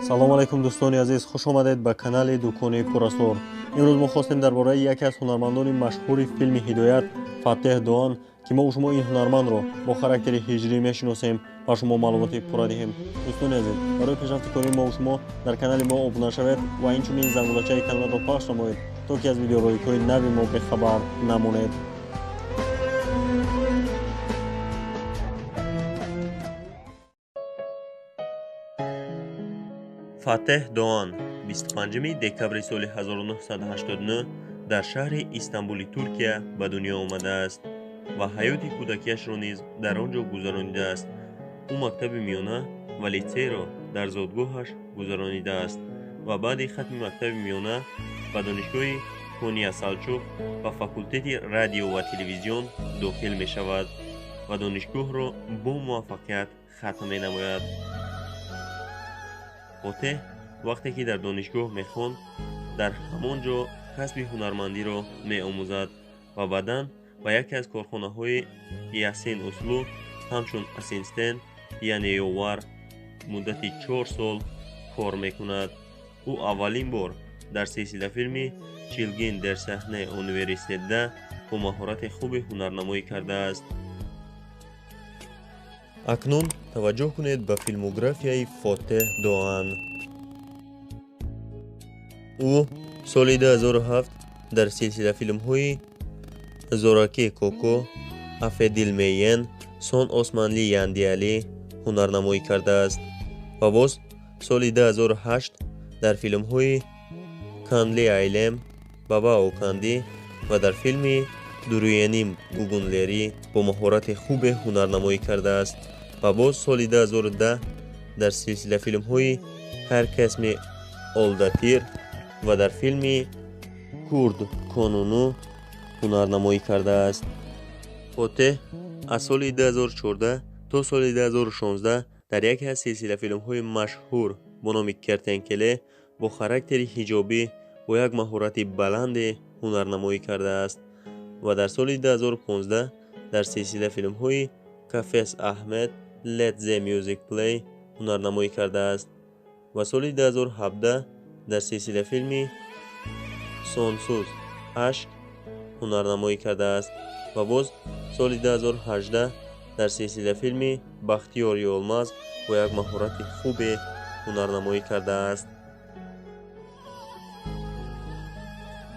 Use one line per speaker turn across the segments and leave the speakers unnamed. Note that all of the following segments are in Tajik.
салому алайкум дӯстони азиз, хуш омадед ба канали дӯкони пурасрор. имрӯз мо хостем дар бораи яке аз ҳунармандони машҳури филми ҳидоят Фатеҳ Доан ки мо шумо ин ҳунармандро бо характери ҳиҷрӣ мешиносем ба шумо маълумоти пурра диҳем. дӯстони азиз, барои пешрафти кори мо шумо дар канали мо обуна шавед ва инчунин зангулачаи каналро пахш намоед, то ки аз видеороликҳои нави мо бехабар намонед. Фатеҳ Доан 25 декабри соли 1989 дар шаҳри Истанбули Туркия ба дунё омадааст ва ҳаёти кӯдакиашро низ дар он ҷо гузаронидааст. ӯ мактаби миёна ва литсейро дар зодгоҳаш гузаронидааст ва баъди хатми мактаби миёна ба донишгоҳи Кония Салчуқ ва факултети радио ва телевизион дохил мешавад ва донишгоҳро бо муваффақият хатм менамояд. фотеҳ вақте ки дар донишгоҳ мехонд, дар ҳамон ҷо касби ҳунармандиро меомӯзад ва баъдан ба яке аз корхонаҳои Ясин Услу ҳамчун ассистент яъне ёвар муддати 4 сол кор мекунад. ӯ аввалин бор дар силсилафилми Чилгин дар саҳнаи университетда бо маҳорати хуби ҳунарнамоӣ кардааст. акнун таваҷҷӯҳ кунед ба филмографияи Фотеҳ Доан. ӯ соли 2007 дар силсилафилмҳои Зораки Коко, Афедил Мейен, Сон Османли Яндиалӣ ҳунарнамоӣ кардааст ва боз соли 2008 дар филмҳои Канли Айлем, Баба Оканди ва дар филми Дуруеним Гугунлерӣ бо маҳорати хубе ҳунарнамоӣ кардааст ва боз соли 2010 дар силсилафилмҳои Ҳар касми Олдатир ва дар филми Курд Конуну ҳунарнамоӣ кардааст. Фотеҳ аз соли 2014 то соли 2016 дар яке аз силсилафилмҳои машҳур бо номи Кертенкеле бо характери ҳиҷобӣ бо як маҳорати баланде ҳунарнамоӣ кардааст ва дар соли 2015 дар силсилафилмҳои Кафес Аҳмед, Let the Music Play ҳунарнамоӣ кардааст ва соли 2017 дар силсилафилми Сонсуз Ашк ҳунарнамоӣ кардааст ва боз соли 2018 дар силсилафилми Бахтиёри Олмаз бо як маҳорати хубе ҳунарнамоӣ кардааст.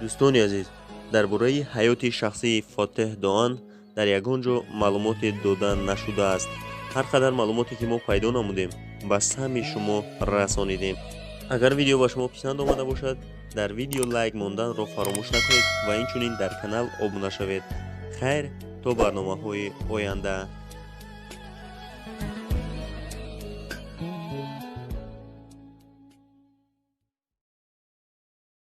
дӯстони азиз, дар бораи ҳаёти шахсии Фотеҳ Доан дар ягон ҷо маълумоте дода нашудааст. ҳар қадар маълумоте ки мо пайдо намудем ба сами шумо расонидем. агар видео ба шумо писанд омада бошад, дар видео лайк монданро фаромӯш накунед ва инчунин дар канал обуна шавед. хайр, то барномаҳои оянда.